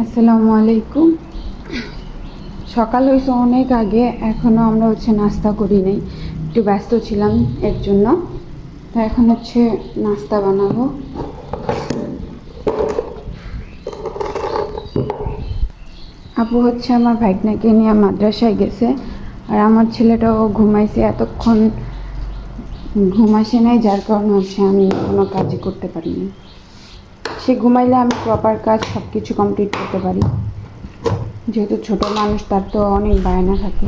আসসালামু আলাইকুম। সকাল হয়েছে অনেক আগে, এখনও আমরা নাস্তা করি নাই, একটু ব্যস্ত ছিলাম এর জন্য। তো এখন নাস্তা বানাবো। আপু আমার ভাইকনাকে নিয়ে মাদ্রাসায় গেছে, আর আমার ছেলেটাও ঘুমাইছে, এতক্ষণ ঘুম আসে নাই, যার কারণে আমি কোনো কাজই করতে পারিনি। সে ঘুমাইলে আমি প্রপার কাজ সব কিছু কমপ্লিট করতে পারি, যেহেতু ছোট মানুষ, তার তো অনেক বায়না থাকে।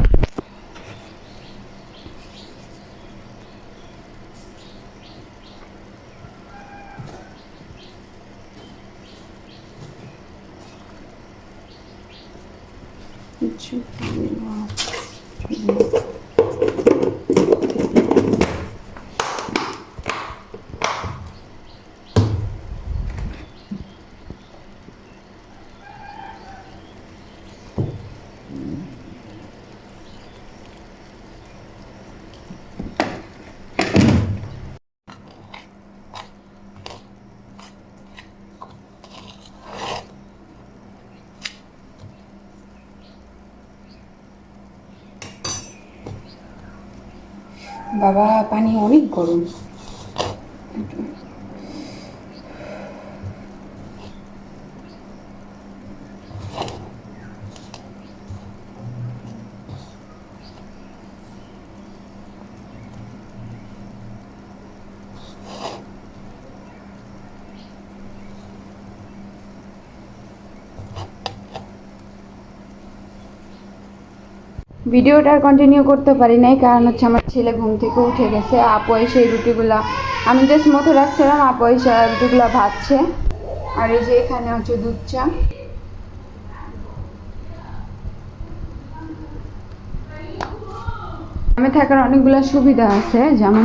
বাবা, পানি অনেক গরম। ভিডিওটা আর কন্টিনিউ করতে পারি নাই, কারণ আমার ছেলে ঘুম থেকে উঠে গেছে। আপু এসে এই রুটিগুলা আমি জাস্ট মতো রাখছিলাম, আপু এসে রুটিগুলা ভাজছে। আর এই যে এখানে দুধ চা। গ্রামে থাকার অনেকগুলো সুবিধা আছে, যেমন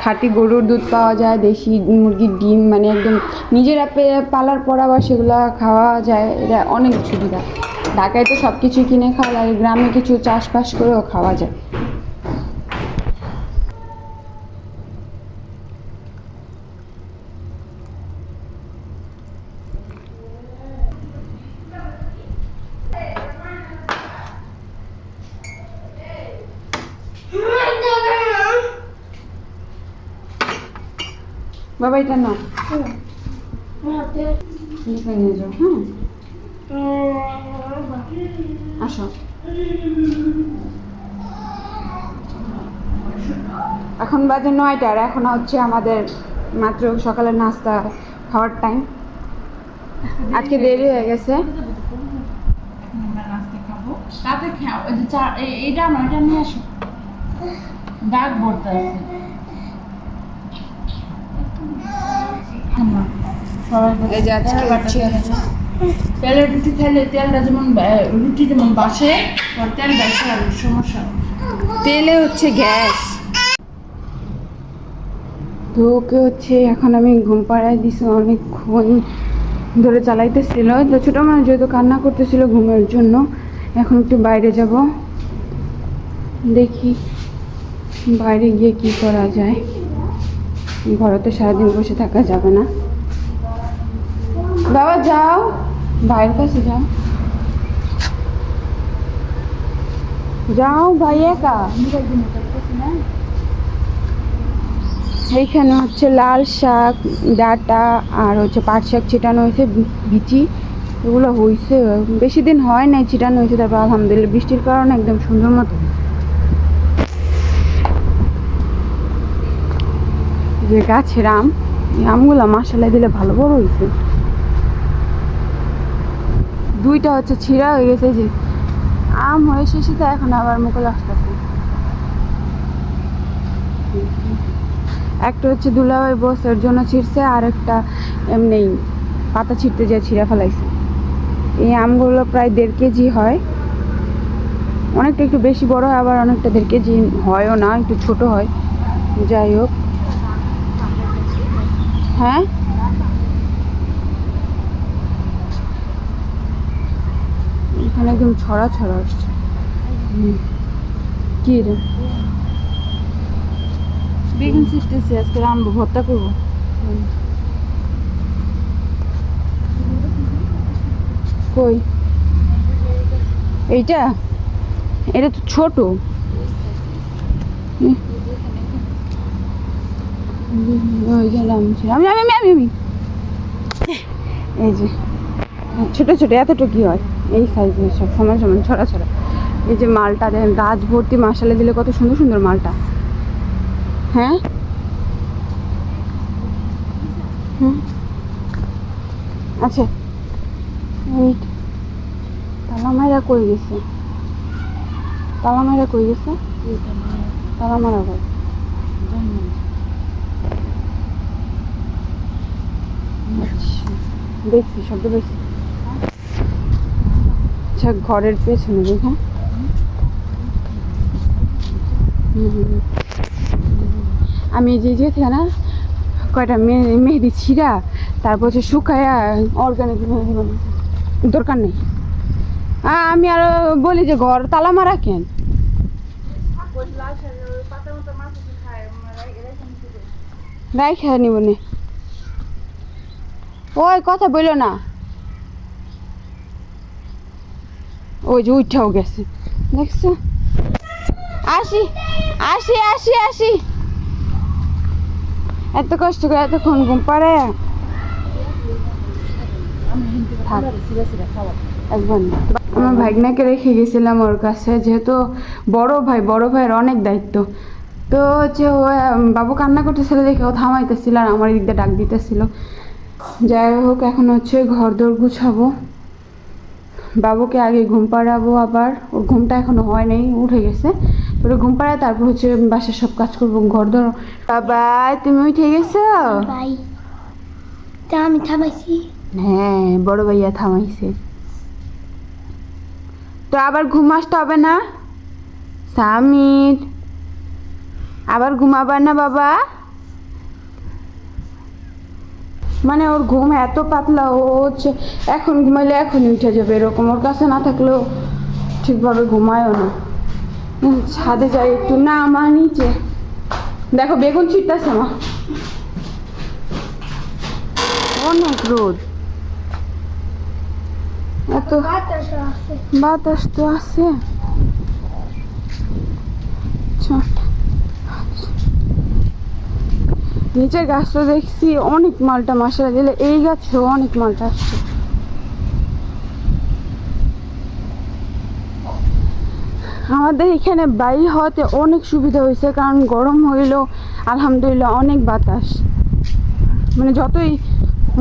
খাঁটি গরুর দুধ পাওয়া যায়, দেশি মুরগির ডিম, মানে একদম নিজেরা পালার পর আবার সেগুলো খাওয়া যায়, এটা অনেক সুবিধা। ঢাকায় তো সব কিছুই কিনে খাওয়া লাগে, গ্রামে কিছু চাষবাস করেও খাওয়া যায়। বাবা, এটা নাও, নিয়ে যাও। আসো। এখন বাজে 9টা, আর এখন আমাদের মাত্র সকালের নাস্তা খাওয়ার টাইম। আজকে দেরি হয়ে গেছে। এইটা নয়টা নিয়ে আসো, ডাক ভরতে আছে। এই যে আজকে তেলের রুটি খাইলে তেলটা যেমন রুটি যেমন বাসে, তেল বেশি আর সমস্যা। তেলে গ্যাস। তো ওকে এখন আমি ঘুম পাড়ায় দিছি, অনেকক্ষণ ধরে চালাইতেছিল। তো ছোটো মানুষ যেহেতু কান্না করতেছিল ঘুমের জন্য, এখন একটু বাইরে যাব, দেখি বাইরে গিয়ে কি করা যায়। ঘরে তো সারাদিন বসে থাকা যাবে না। বাবা যাও, ভাইয়ের কাছে যাও, যাও ভাই একা। এইখানে লাল শাক, ডাঁটা আর পাট শাক ছিটানো হয়েছে, বিচি এগুলো হয়েছে। বেশি দিন হয় নাই ছিটানো হয়েছে, তারপর আলহামদুলিল্লাহ বৃষ্টির কারণে একদম সুন্দর মতো। যে গাছের আম, এই আমগুলো মাসাল্লাহ দিলে ভালো বড় হয়েছে। দুইটা ছিঁড়া হয়ে গেছে, যে আম হয়ে শেষে, তো এখন আবার মুকুল আসতেছে। একটা দুলাভাই বসের জন্য ছিঁড়ছে, আর একটা এমনি পাতা ছিঁড়তে যায় ছিঁড়া ফেলাইছে। এই আমগুলো প্রায় 1.5 কেজি হয়, অনেকটা একটু বেশি বড় হয়, আবার অনেকটা 1.5 কেজি হয়ও না, একটু ছোট হয়। যাই হোক, হ্যাঁ এখানে একদম ছড়া ছড়া আসছে। কি রে, বেগুন ছিটতেছি, আজকে রান্নাবো, ভর্তা করবো। কই এইটা? এটা তো ছোট। ওই গেলাম আমি আমি আমি আমি আমি এই যে ছোট ছোট এতটুকু হয়, এই সাইজের সব সমান সমান ছড়া ছড়া। এই যে মালটা দেখেন, গাছ ভর্তি মশালা দিলে কত সুন্দর সুন্দর মালটা। হ্যাঁ হুম আচ্ছা। এই তালামাইরা কই গেছে? তালামাইরা কই গেছে? তালামারা কই? আচ্ছা, দেখছি শব্দ দেখছি। আচ্ছা ঘরের পেছনে দেখেন। আমি যে যে থেকে না কয়টা মেহেদি ছিঁড়া তারপর হচ্ছে শুকায়া অর্গানিক মেহেদি বানাইছি। দরকার নেই। আমি আরো বলি যে ঘর তালা মারা কেন? রাই খেয়ে নিব নে। ওই কথা বললো না, ওই যে উঠাও গেছে দেখছো। আসি আসি আসি আসি, এত কষ্ট করে এতক্ষণ ঘুম পাড়ে একবার না। আমার ভাগনাকে রেখে গেছিলাম ওর কাছে, যেহেতু বড় ভাইয়ের অনেক দায়িত্ব। তো হচ্ছে ও বাবু কান্না করতেছিল দেখে ও থামাইতেছিল আর আমার দিক দিয়ে ডাক দিতেছিল। যাই হোক এখন হচ্ছে ঘর দোর গুছাবো, বাবুকে আগে ঘুম পাড়াবো, আবার ওর ঘুমটা এখনো হয় নাই, উঠে গেছে। ওর ঘুম পাড়ায় তারপর হচ্ছে বাসার সব কাজ করবো, ঘর দোর। বাবা তুমি উঠে গেছো? ভাই তা আমি থামাইছি। হ্যাঁ বড় ভাইয়া থামাইছে। তো আবার ঘুম আসতে হবে না সামির? আবার ঘুমাবার না বাবা? মানে ওর ঘুম এত পাতলা, ও হচ্ছে এখন ঘুমাইলে এখনই উঠে যাবে এরকম, ওর কাছে না থাকলেও ঠিকভাবে ঘুমায়ও না। ছাদে যাই একটু, না আমার নিচে দেখো বেগুন ছিটতেছে মা, অনেক রোদ, এত বাতাস তো আছে। নিচের গাছটা দেখছি অনেক মালটা মশলা দিলে, এই গাছেও অনেক মালটা আসছে। আমাদের এখানে বাড়ি হওয়াতে অনেক সুবিধা হয়েছে, কারণ গরম হইলেও আলহামদুলিল্লাহ অনেক বাতাস, মানে যতই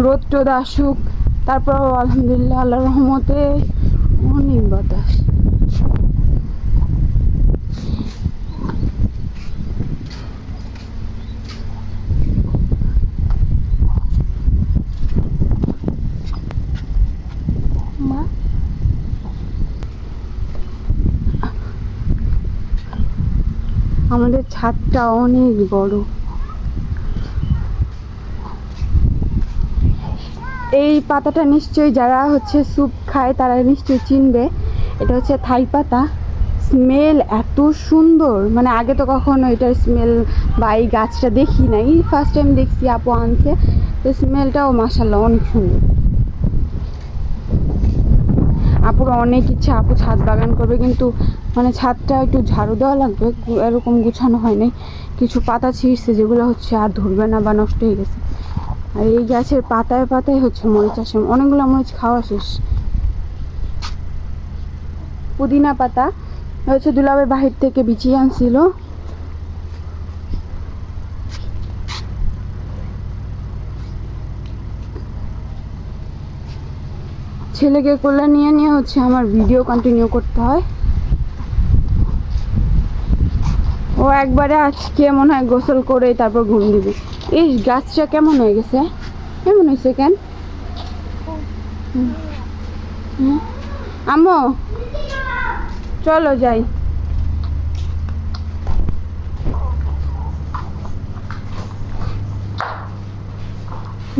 রোদ টোদ আসুক তারপর আলহামদুলিল্লাহ আল্লাহর রহমতে অনেক বাতাস। মা আমাদের ছাদটা অনেক বড়। এই পাতাটা নিশ্চয়ই যারা হচ্ছে স্যুপ খায় তারা নিশ্চয়ই চিনবে, এটা হচ্ছে থাই পাতা। স্মেল এত সুন্দর, মানে আগে তো কখনো এটার স্মেল বা এই গাছটা দেখি নাই, ফার্স্ট টাইম দেখছি, আপু আনছে। তো স্মেলটাও মাশাআল্লাহ অনেক সুন্দর। আপুর অনেক ইচ্ছা আপু ছাদ বাগান করবে, কিন্তু মানে ছাদটা একটু ঝাড়ু দেওয়া লাগবে, এরকম গুছানো হয় নাই। কিছু পাতা ছিঁড়ছে যেগুলো হচ্ছে আর ধরবে না বা নষ্ট হয়ে গেছে। আর এই গাছের পাতায় পাতায় হচ্ছে মরিচ আসে, অনেকগুলো মরিচ খাওয়া শেষ। পুদিনা পাতা হচ্ছে দুলাবের বাহির থেকে বিছিয়ে আনছিল। ছেলেকে কোলে নিয়ে নিয়ে হচ্ছে আমার ভিডিও কন্টিনিউ করতে হয়। ও একবারে আজকে মনে হয় গোসল করে তারপর ঘুম দিবে। এই গাছটা কেমন হয়ে গেছে, কেমন হয়েছে কেন? আম্মু চলো যাই।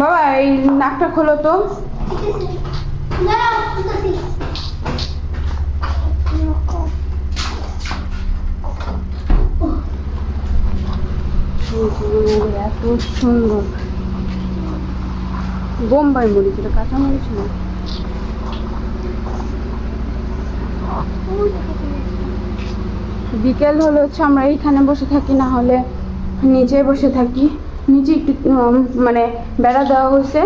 বাবা এই নাকটা খোলো তো। এত সুন্দর বোম্বাই মরিচ, এটা কাঁচা মরিচ না। বিকেল হলে হচ্ছে আমরা এইখানে বসে থাকি, না হলে নিচে বসে থাকি। নিচে একটু মানে বেড়া দেওয়া হয়েছে,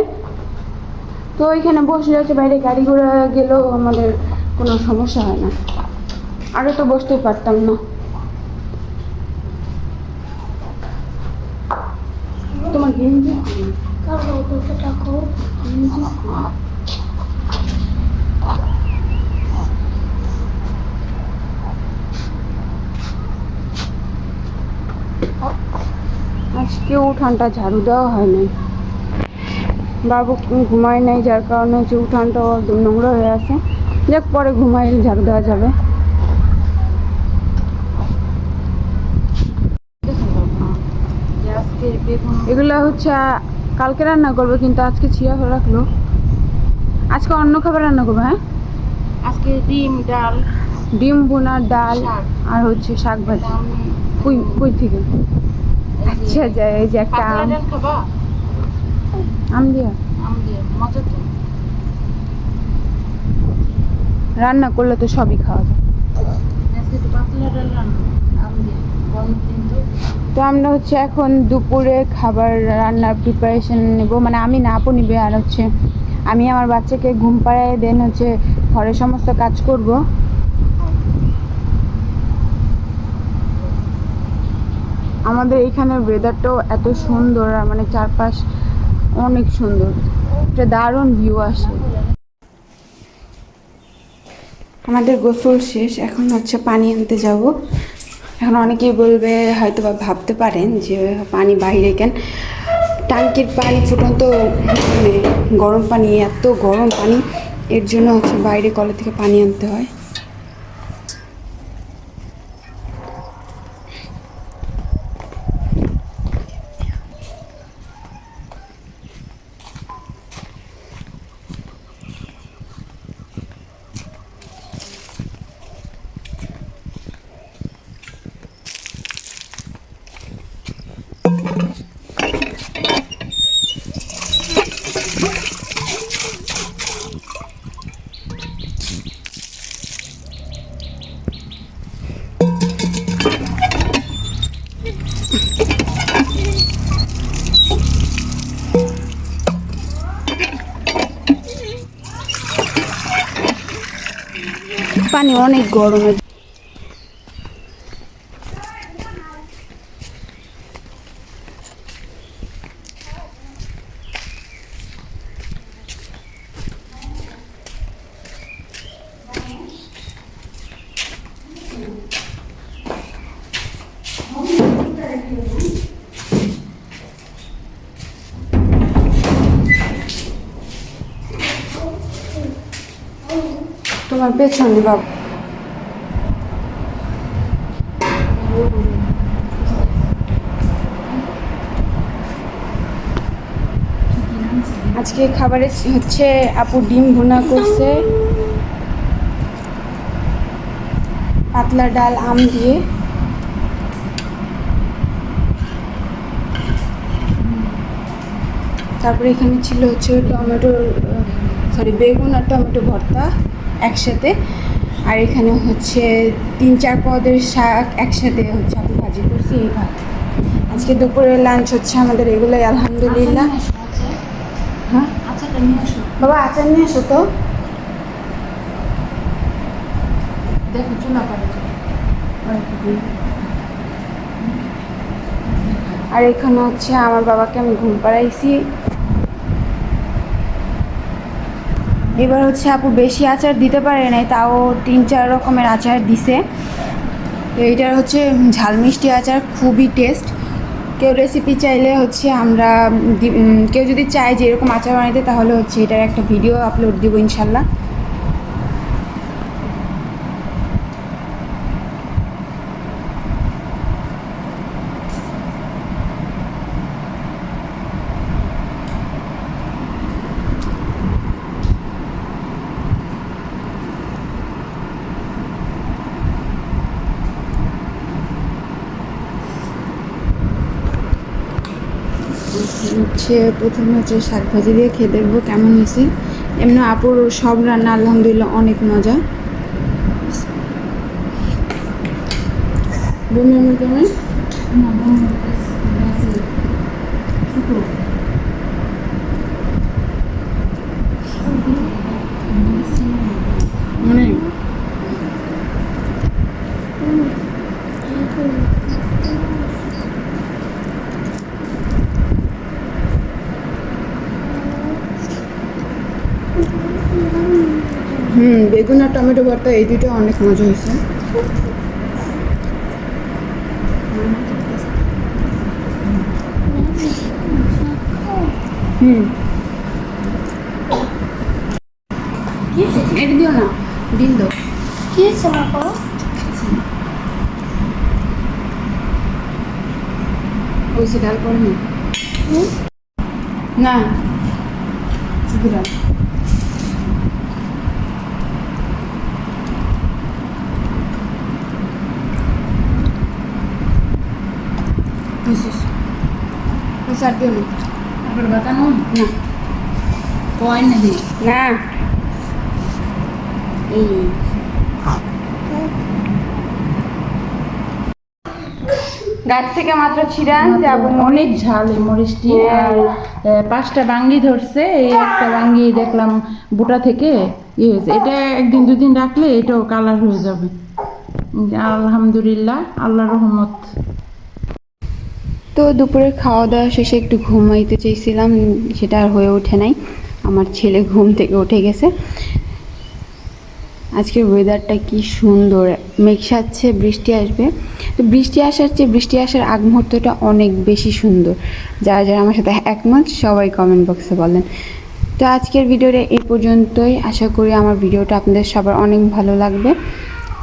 তো ওইখানে বসলে হচ্ছে বাইরে গাড়ি ঘোড়া গেলেও আমাদের কোনো সমস্যা হয় না। আগে তো বসতেই পারতাম না। তোমার গেঞ্জি কারো বসে থাকো। আজকে উঠানটা ঝাড়ু দেওয়া হয়নি, বাবু ঘুমায় নাই, যার কারণে হচ্ছে উঠানটা নোংরা হয়ে আছে। যাক, পরে ঘুমাইলে ঝাড়ু দেওয়া যাবে। এগুলো হচ্ছে কালকে রান্না করবে, কিন্তু আজকে ছিঁড়া করে রাখলো। আজকে অন্য খাবার রান্না করবে। হ্যাঁ, আজকে ডিম ডাল ডিম ভুনা, ডাল শাক। আর হচ্ছে শাক ভাজি। কই থেকে? আচ্ছা, যাই। এই যে একটা পাতলা আম, ডাল খাবা? আম দিয়া আম দিয়ে মজা তো। রান্না করলে তো সবই খাওয়া যায়। আজকে তো পাতলা ডাল রান্না আম দিয়ে, গরম কিন্তু। তো আমরা হচ্ছে এখন দুপুরে খাবার রান্নার প্রিপারেশন নেব, মানে আমি না, আপু নিবে। আর হচ্ছে আমি আমার বাচ্চাকে ঘুম পাড়ায় দেন হচ্ছে ঘরের সমস্ত কাজ করব। আমাদের এইখানের ওয়েদারটাও এত সুন্দর, আর মানে চারপাশ অনেক সুন্দর, একটা দারুণ ভিউ আসে। আমাদের গোসল শেষ, এখন হচ্ছে পানি আনতে যাব। এখন অনেকেই বলবে, হয়তো বা ভাবতে পারেন যে পানি বাইরে কেন, ট্যাঙ্কির পানি ফুটন্ত, মানে গরম পানি, এত গরম পানি, এর জন্য হচ্ছে বাইরে কলের থেকে পানি আনতে হয়। পানি অনেক গরম। তোমার পেছনে বাবু। আজকে খাবারে হচ্ছে আপু ডিম ভুনা করছে, পাতলা ডাল আম দিয়ে। তারপরে এখানে ছিল হচ্ছে বেগুন আর টমেটো ভর্তা একসাথে। আর এখানে হচ্ছে 3-4 পদের শাক একসাথে হচ্ছে আপু ভাজি করছি। এই ভাত আজকে দুপুরের লাঞ্চ হচ্ছে আমাদের এগুলোই, আলহামদুলিল্লাহ। হ্যাঁ, আচ্ছা নিয়ে আসো। বাবা আচার নিয়ে এসো তো। দেখো চুলা পারে। আর এখানে হচ্ছে আমার বাবাকে আমি ঘুম পাড়াইছি। এবার হচ্ছে আপু বেশি আচার দিতে পারে নাই, তাও 3-4 রকমের আচার দিছে। তো এইটার হচ্ছে ঝাল মিষ্টি আচার, খুবই টেস্ট। কেউ রেসিপি চাইলে হচ্ছে আমরা কেউ যদি চায় যে এরকম আচার বানাইতে, তাহলে হচ্ছে এটার একটা ভিডিও আপলোড দিব ইনশাল্লাহ। হচ্ছে প্রথমে হচ্ছে শাক ভাজি দিয়ে খেয়ে দেখবো কেমন হয়েছে। এমনি আপুর সব রান্না আলহামদুলিল্লাহ অনেক মজা। বমির মধ্যে আমি মানে বেগুন আর টমেটো ভর্তা এই দুটো অনেক মজা হয়েছে। এটা দিও না, ডিম দাও। কি হয়েছে বাবা? ওইসে ডাল পড়েনি না, শুধু ডাল। আর দিও না। আবার বাতানো না কয় না দিই না, এই গাছ থেকে মাত্র ছিঁড়ে আনছে আবু। অনেক ঝাল এই মরিচটি। আর 5টা বাঙ্গি ধরছে, এই একটা বাঙ্গি দেখলাম বুটা থেকে ইয়ে হয়েছে। এটা একদিন দুদিন রাখলে এটাও কালার হয়ে যাবে। আলহামদুলিল্লাহ, আল্লাহর রহমত। তো দুপুরের খাওয়া দাওয়া শেষে একটু ঘুমাইতে চেয়েছিলাম, সেটা আর হয়ে ওঠে নাই। আমার ছেলে ঘুম থেকে উঠে গেছে। আজকের ওয়েদারটা কি সুন্দর, মেঘ সাজছে, বৃষ্টি আসবে। তো বৃষ্টি আসার চেয়ে বৃষ্টি আসার আগ মুহূর্তটা অনেক বেশি সুন্দর। যারা যারা আমার সাথে একমত সবাই কমেন্ট বক্সে বলেন। তো আজকের ভিডিওটা এই পর্যন্তই। আশা করি আমার ভিডিওটা আপনাদের সবার অনেক ভালো লাগবে।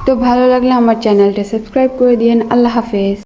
তো ভালো লাগলে আমার চ্যানেলটা সাবস্ক্রাইব করে দিন। আল্লাহ হাফেজ।